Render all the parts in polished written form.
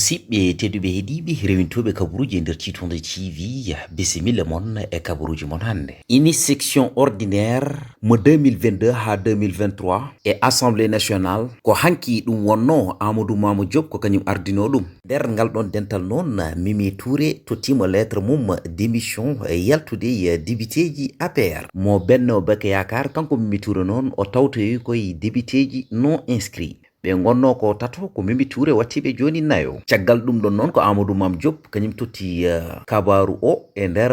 musidɓe tedduɓe heeɗiɓe rewintoɓe kabaruuji nder Tiitoonde TV bisimilla mon e kabaruuji mon hannde. Ini section ordinaire mo 2022 ha 2023 e assemblée nationale ko hanki ɗum wonno Amadou Mama Diop ko kañum ardino ɗum. Nder ngal ɗon dental noon Mimi Touré tottima lettre mum démission yaltude députéji APR mo Benno Bokk Yakaar. Kanko Mimi Touré noon o tawtoyi koye députéji non inscrits. ɓe gonno ko tato ko Mimi Touré wattiɓe joni nayo. Caggal ɗum ɗon noon ko Amadou Mama Diop kañum totti kabaru o e nder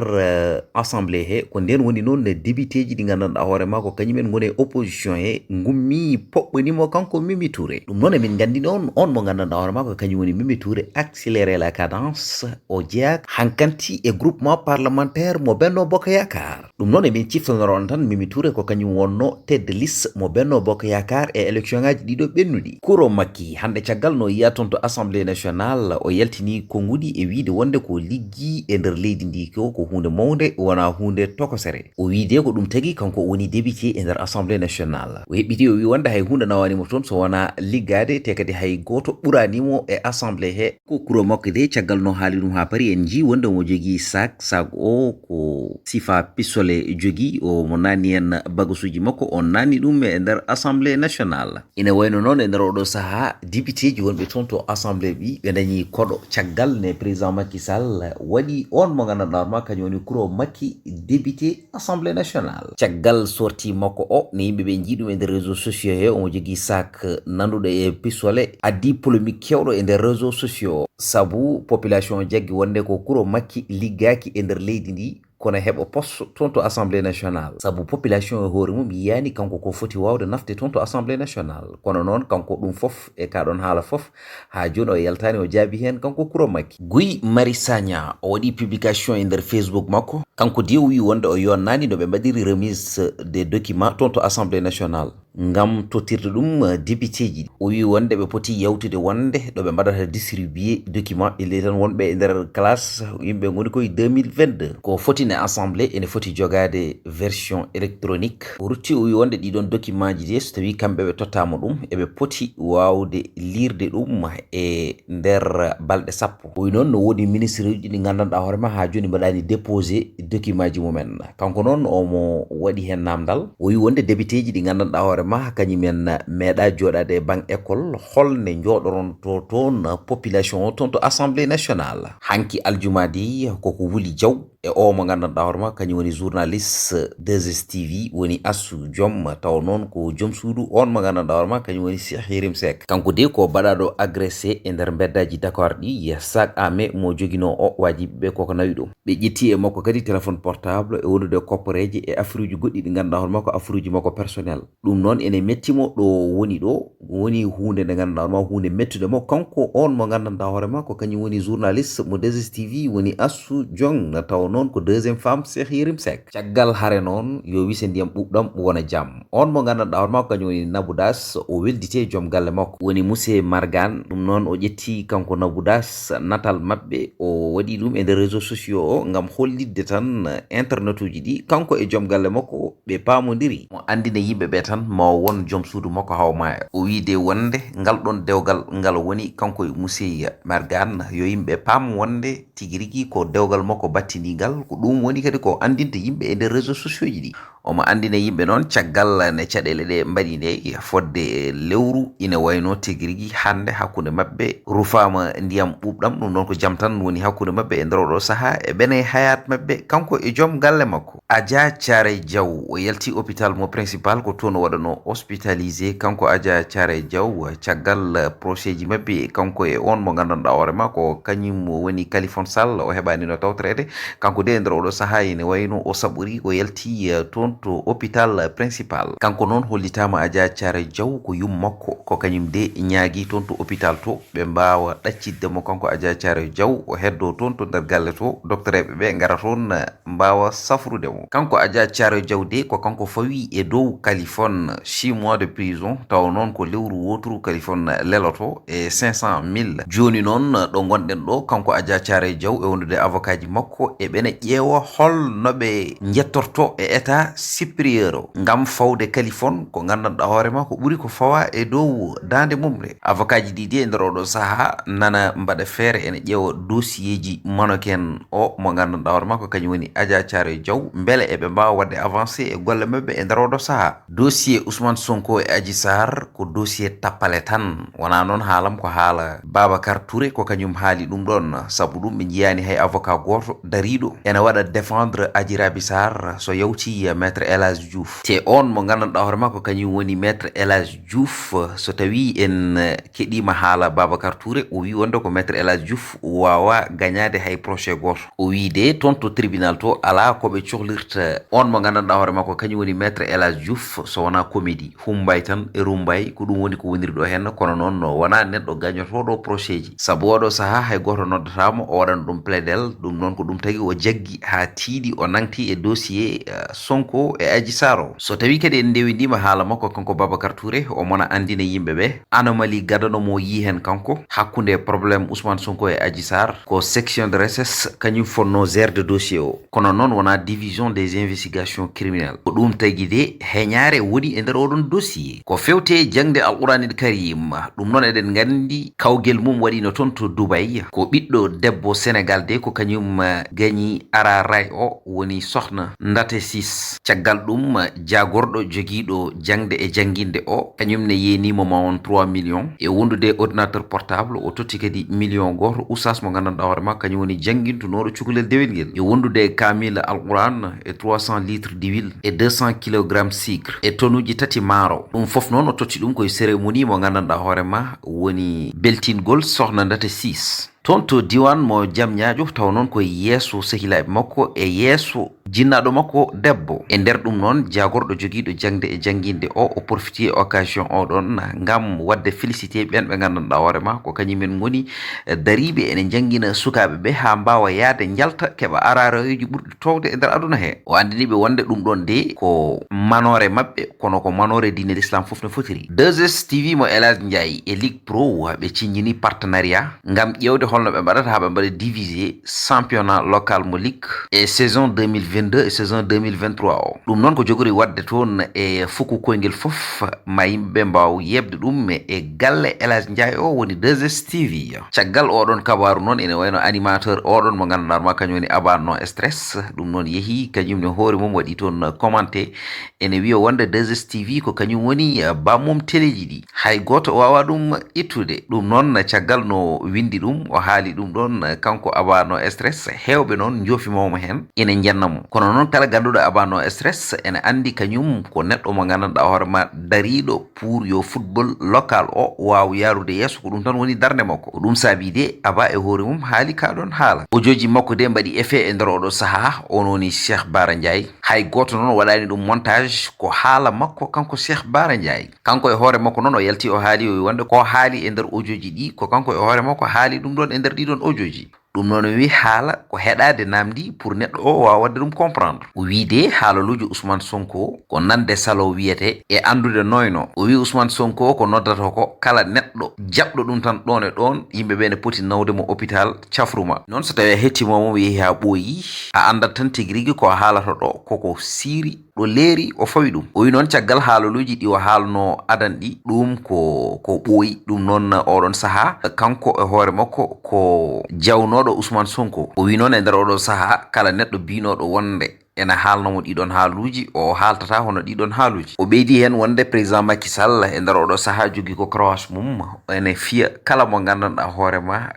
assemblée he ko nden woni noon députéji ɗi gandanɗa hoorema ko kañumen goni opposition he gummi poɓɓanimo kanko Mimi Touré. ɗum noon emin gandi noon on mo gandanɗa hoorema ko kañum woni Mimi Touré accélérer la cadence o jeeya hankanti e groupement parlementaire mo Benno Bokk Yakaar. ɗum noon emin ciftanoro tan Mimi Touré ko kañum wonno tête de liste mo Benno Bokk Yakaar e élection ngaji ɗiɗo ɓennuɗi. Kuro makki hande caggal no yiya toon to assemblée nationale o yaltini konngudi e wiide wonde ko liggi e nder leydi ndi ko hunde mawde wona hunde tokosere. O wiide ko ɗum tagi kanko woni député e nder assemblée nationale. O heɓɓiti o wi wonde hay hunde nawanimo toon so wona liggade te kadi hay goto ɓuranimo e assemblée he. Ko kuro makko de caggal no haali ɗum ha paari en ji wonde mo jogui sac o ko sifa pistole jogui o mo nanni en bagasuji makko on nanni ɗum e nder assemblée nationale. Ina wayno noon e nder oɗo saha députéji wonɓe toon to assemblée ɓe dañi koɗo caggal ne président Macky Sall waɗi on mo gandanɗa hoorema kañum woni Kuro Makki député assemblée nationale. Caggal sorti makko o ne yimɓeɓe jiiɗum e nder réseaux sociaux he omo jogui sac nanduɗo e pistolet addi polémique kewɗo e nder réseaux sociaux saabu population jaggi wonde ko Kuro Makki liggaki e nder leydi ndi kono heɓa poste toon to assemblée nationale sabu population e hoore mum yiyani kanko ko foti wawde nafde toon to assemblée nationale. Kono noon kanko ɗum fof e kaɗon haala fof ha joni o yaltani o jaabi hen kanko Kuro Makki. Guy Marius Sagna o waɗi publication e nder Facebook makko kanko de wi wonde o yonnani no ɓe mbaɗiri remise des documents toon to assemblée nationale ngam tottirde ɗum députéji. O wi wonde ɓe poti yawtude wonde ɗo ɓe mbaɗata distribuer document ile tan wonɓe e nder classe yimɓe goni koye 2022 ko foti ne assemblée ene foti jogade version électronique. O rutti o wi wonde ɗiɗon document ji de so tawi kamɓe ɓe tottama ɗum eɓe poti wawde lirde ɗum e nder balɗe sappo. O wi noon no wodi ministre uji ɗi gandanɗa hoorema ha joni mbaɗani déposé document ji mumen. Kanko noon omo waɗi hen namdal o wi wonde député ji ɗi gandanɗa hoorema kañumen meeɗa joɗade e banc école holne joɗoron to toon population o toon to assemblée nationale. Hanki aljumadi koko Wuli Diaw e o mo gandanɗa hoorema kañum woni journaliste 2STV woni Assou Diom taw noon ko joom suudu on mo gandanɗa hoorema kañum woni Cheikh Yérim Seck. Kanko de ko baɗaɗo agressé e nder beddaji Dakar ɗi sac à main mo joguino o wajiɓeɓe koko nawi ɗum. ɓe ƴetti e makko kadi téléphone portable e wondude koppareji e affaire goɗɗi ɗi gandanɗa hoorema ko affaire makko personnel. ɗum noon ene mettimo ɗo woni ɗo woni hunde nde gandanɗa hoorema hunde mettude mo kanko on mo gandanɗa hoorema ko kañum woni journaliste mo 2STV woni Assou Diom taw noon ko deuxième femme Cheikh Yérim Seck. caggal hare noon yo wise ndiyam ɓuɓɗam wona jaam. On mo gandanɗa hoorema ko kañum woni Nabou Das o weldite joom galle makko woni monsieur Margane. ɗum noon o ƴetti kanko Nabou Das natal mabɓe o waɗi ɗum e nder réseaux sociaux o ngam hollidde tan internet uji ɗi kanko e joom galle makko ɓe pamodiri mo andina yimɓeɓe tan ma won joom suudu makko hawmaya. o wiide wonde ngal ɗon dewgal ngal woni kanko e monsieur Margane yo yimɓe paam wonde tigi rigui ko dewgal makko battinigal ko ɗum woni kadi ko andinta yimɓe e nder réseaux sociaux ji ɗi. omo andina yimɓe noon caggal ne caɗele ɗe mbaɗi nde fodde lewru ina wayno tigi rigui hande hakkude mabɓe rufama ndiyam ɓuɓɗam. ɗum noon ko jaam tan woni hakkude mabɓe e nder oɗo saaha e ɓene hayat mabɓe kanko e joom galle makko. Adja Thiaray Diaw o yalti hôpital mo principal ko toon o waɗano hospitalisé kanko Adja Thiaray Diaw caggal procès ji mabɓe kanko e on mo gandanɗa hoorema ko kañum woni Kalifone Sall o heɓani no tawtorede. kanko de e nder oɗo saaha ene wayno o saɓori o yalti toon to hôpital principal. kanko noon hollitama Adja Thiaray Diaw ko yum makko ko kañum de ñaagui toon to hôpital to ɓe mbawa ɗaccidde mo kanko Adja Thiaray Diaw o heddo toon to nder galle to docteur ɓe gara toon mbawa safrude mo. kanko Adja Thiaray Diaw de ko kanko fawi e dow Kalifone 6 mois de prison taw noon ko lewru woturu Kalifone leloto e 500 000. joni noon ɗo gonɗen ɗo kanko Adja Thiaray Diaw e wondude avocat ji makko e ɓene ƴeewa holno ɓe jettorto e état supérieur ngam fawde kalifon ko gandanɗa hoorema ko ɓuri ko fawa e dow dande mumre avocat ji ɗiɗi e nder oɗo saaha nana mbaɗa feere ene ƴeewa dossier ji monoken o mo gandanɗa hoorema ko kañum woni Adja Thiaroye Diaw beele eɓe mbawa wadde avancé e golle mabɓe e nder oɗo saaha dossier Ousmane Sonko e Adji Sarr ko dossier tappale tan wona noon haalam ko haala Babacar Touré ko kañum haali ɗum ɗon sabu ɗum ɓe jiyani hay avocat goto dariɗo ene waɗa défendre Adji Raby Sarr so yawti maître El Hadji Diouf te on mo gandanɗa hoorema ko kañum woni maître El Hadji Diouf so tawi en keɗima haala Babacar Touré o wi wonde ko maître El Hadji Diouf wawa gagnade hay procès goto o wi de toon to tribunal to ala koɓe cohlirta on mo gandanɗa hoorema ko kañum woni maître El Hadji Diouf so wona comédie humbay tan e rumbay ko ɗum woni ko woniri ɗo hen kono noon wona neɗɗo gagnotoɗo procès ji sabu oɗo saaha hay goto noddatamo o waɗan ɗum plaidel ɗum noon ko ɗum tagui o jaggi ha tiiɗi o nangti e dossier Sonko e Adji Sarr o so tawi kadi en ndewidima haala makko kanko Babacar Touré o mona andina yimɓeɓe anomalie gadanomo yi hen kanko hakkude probléme Ousmane Sonko e Adji Sarr ko section de recherche kañum fonno gerde dossier o kono noon wona division des investigations criminelles ko ɗum tagui de heñare woni e nder oɗon dossier ko fewte jangde alquranil karim ɗum noon eɗen gandi kawguel mum waɗino toon to Dubai ko ɓiɗɗo debbo Sénégal de ko kañum gañi araray o woni sohna Ndate Sis caggal ɗum jagorɗo joguiɗo jangde e jangguinde o kañum ne yenimo ma on 3 millions e wondude ordinateur portable o totti kadi million goto usas mo gandanɗa hoorema kañum woni jangguintunoɗo cukalel dewel ngel e wondude kamil alquran e 300 litres d'huile e 200 kilogramme sucre e tonnuji tati maaro ɗum foof noon o totti ɗum koye cérémonie mo gandanɗa hoorema woni beltingol sohna Ndate Sis toon to diwan mo jam ñaajo taw noon koye yeeso sehilaɓe makko e yeeso jinnaɗo makko debbo e nder ɗum noon jagorɗo joguiɗo jangde e jangguinde o profiti e occasion oɗon ngam wadde félicité ɓen ɓe gandanɗa hoorema ko kañumen goni dariɓe ene jangguina sukaɓe ɓe ha mbawa yaade jalta keɓa araroyoji ɓurɗi towde e nder aduna he o andiniɓe wonde ɗum ɗon de ko manore mabɓe kono ko manore diine l'islam foof no fotiri 2S TV mo El Hadji Ndiaye e Ligue Pro ɓe ciññini partenariat ngam ƴewde holno ɓe mbaɗata ha ɓe mbaɗa divisé championnat local mo Ligue e saison 2022 e saison 2023 o ɗum noon ko jogori wadde toon e fukku koyngel foof ma yimɓeɓe mbaw yebde ɗum e galle El Hadji Ndiaye o woni 2S TV caggal oɗon kabaru noon ene wayno animateur oɗon mo ganduɗa ma kañum woni abanno stress ɗum noon yeehi kañumne hoore mum waɗi toon commenté ene wiya wonde 2S TV ko kañum woni bammum téléji ɗi hay goto wawa ɗum ittude ɗum noon caggal no windi ɗum o haali ɗum ɗon kanko abanno stress hewɓe noon jofimomo hen ene jennamo kono noon kala ganduɗo abanno stress ene andi kañum ko neɗɗo mo gandanɗa hoorema dariɗo pour yo football local o wawa yarude yesso ko ɗum tan woni darde makko ko ɗum saabi de aba e hoore mum haali kaɗon haala o joji makko de mbaɗi effet e nder oɗo saaha on woni Cheikh Bara Ndiaye hay goto noon waɗani ɗum montage ko haala makko kanko Cheikh Bara Ndiaye kanko e hoore makko noon o yalti o haali o wonde ko haali e nder audio ji ɗi ko kanko e hoore makko haali ɗum ɗon e nder ɗiɗon audio ji ɗum noon wi haala ko heɗade namdi pour neɗɗo o wawa wadde ɗum comprendre o wi de haalaluji Ousmane Sonko ko nande salo wiyete e andude noyno o wi Ousmane Sonko ko noddata ko kala neɗɗo jaɓɗo ɗum tan ɗon e ɗon yimɓeɓe ne poti nawde mo hôpital cafruma noon so tawi a hettimomo o yeehi ha ɓooyi a andat tan tigui rigui ko haalata ɗo koko siiri ɗo leeri o fawi ɗum o wi noon caggal haalaluji ɗi o haalno adan ɗi ɗum ko ɓooyi ɗum noon oɗon saaha kanko e hoore makko ko jawnoɗo Ousmane Sonko o wi noon e nder oɗo saaha kala neɗɗo binoɗo wonde ene haalnomo ɗiɗon haaluji o haaltata hono ɗiɗon haaluji o ɓeydi hen wonde président Macky Sall e nder oɗo saaha jogui ko croas mum ene fiya kala mo gandanɗa hoorema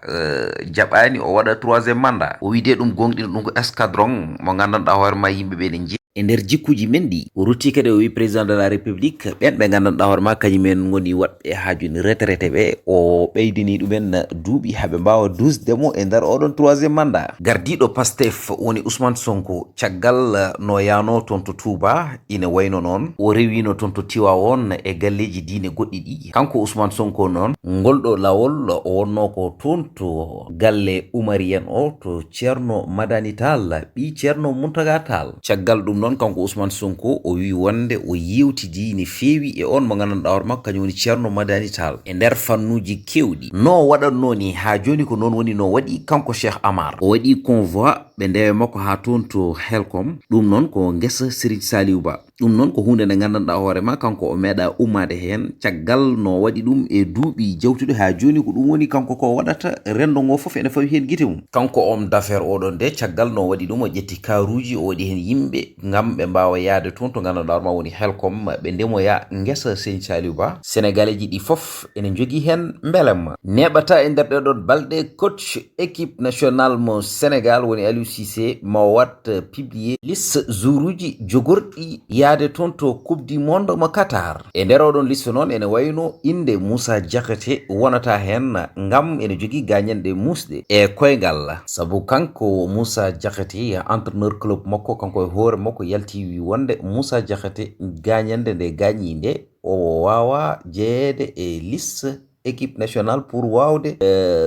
jaɓani o waɗa 3e mandat o wi de ɗum gonɗino ɗum ko escadron mo gandanɗa hoorema yimɓeɓe ne e nder jikkuji men ɗi o rutti kadi o wi président de la république ɓen ɓe gandanɗa hoorema kañumen goni waɗɓe haajuni retraité ɓe o ɓeydini ɗumen duuɓi haaɓe mbawa dusdemo e nder oɗon 3e mandat gardiɗo Pastef woni Ousmane Sonko caggal no yano toon to Touba ina wayno noon o rewino toon to Tiwawon e galleji diine goɗɗi ɗi kanko Ousmane Sonko noon ngolɗo lawol o wonno ko toon to galle Oumariyen o to ceerno Madani Tall ɓi ceerno Mountaga Tall caggal ɗum noon kanko Ousmane Sonko o wi wonde o yewtidi ni feewi e on mo gandanɗa hoore makko kañum woni Ceerno Madani Tall e nder fannuji kewɗi no waɗatno ni ha joni ko noon woni no waɗi kanko Cheikh Amar o waɗi convoi ɓe ndewe makko ha toon to Helcom ɗum noon ko guesa Serigne Saliou Ba ɗum noon ko hunde nde gandanɗa hoorema kanko o meeɗa ummade hen caggal no waɗi ɗum e duuɓi jawtuɗi ha joni ko ɗum woni kanko ko waɗata rendo ngo foof ene fawi hen guite mum kanko homme d'affaires oɗon nde caggal no waɗi ɗum o ƴetti karuji o waɗi hen yimɓe ngam ɓe mbawa yaade toon to gandanɗa hoorema woni Helcom ɓe ndemoya guesa Serigne Saliou Ba sénégalais ji ɗi foof ene jogui hen beelemma neɓata e nder ɗeɗon balɗe coach équipe nationale mo Sénégal woni Aliou Cissé ma wat publier liste jouruji jogorɗi yaade toon to coupe du monde mo Qatar e nder oɗon liste noon ene wayno inde Moussa Diakhaté wonata hen ngam ene jogui gañanɗe musɗe e koygal sabu kanko Moussa Diakhaté entraîneur club makko kanko e hoore makko yalti wi wonde Moussa Diakhaté gañande nde gañi nde o wawa jeeyede e liste équipe nationale pour wawde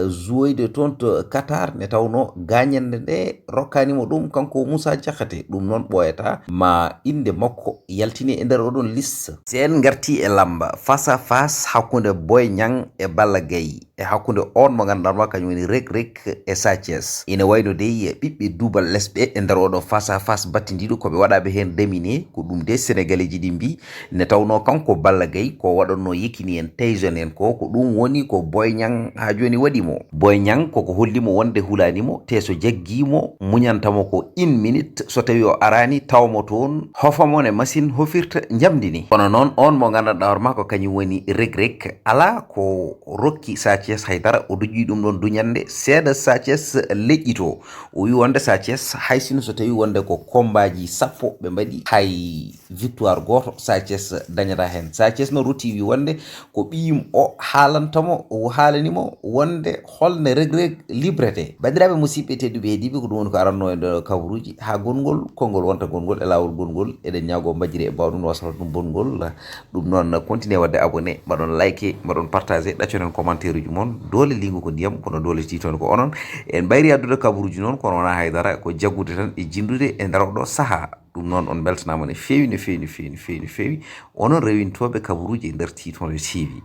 jouoyde toon to Qatar ne tawno gañande nde rokkanimo ɗum kanko Moussa Diakhaté ɗum noon ɓoyata ma inde makko yaltini e nder oɗon liste sen garti e lamba face à face hakkude Boy Niang e Balla Gaye e hakkude on mo gandanɗa kañum woni Reug e Sa Thiès ine wayno dey ɓiɓɓe duubal lesɓe e nder oɗon face à face battidiɗo koɓe waɗaɓe hen daminé ko ɗum de sénégalais ji ɗi mbi ne tawno kanko Balla Gaye ko waɗanno Yékini en Tyson en ko ɗum woni ko Boy Niang ha joni waɗimo Boy Niang koko hollimo wonde hulanimo te so jaggimo muñantamo ko 1 minute so tawi o arani tawmo toon hofamo ne machine hofirta jamdini kono noon on mo gandanɗa hoorema ko kañum woni Reug ala ko rokki Sa Thiès haydara o doƴƴi ɗum ɗon duñande seeɗa Sa Thiès leƴƴito o wi wonde Sa Thiès haysino so tawi wonde ko combaji 10 ɓe mbaɗi hay victoire goto Sa Thiès dañata hen Sa Thiès no rutti wi wonde ko ɓiyum o haalantamo o haalanimo wonde holne Reug libreté bandiraɓe musidɓe tedduɓe heediɓe ko ɗum woni ko aranno e nder kabaruji ha gongol konngol wonta gongol e lawol gongol eɗen ñaago majjiri e bawɗum wasata ɗum bongol ɗum noon continue wadde abonné mbaɗon like mbaɗon partagé ɗacconen commentaire uji moon doole lingu ko ndiyam kono doole Tiitoonde ko onon en mbayri addude kabaruji noon kono wona haydara ko jaggude tan e jindude e nder oɗo saaha ɗum noon on beltanama no fewi no fewi no fewi no fewi no fewi onon rewintoɓe kabaruji e nder Tiitoonde TV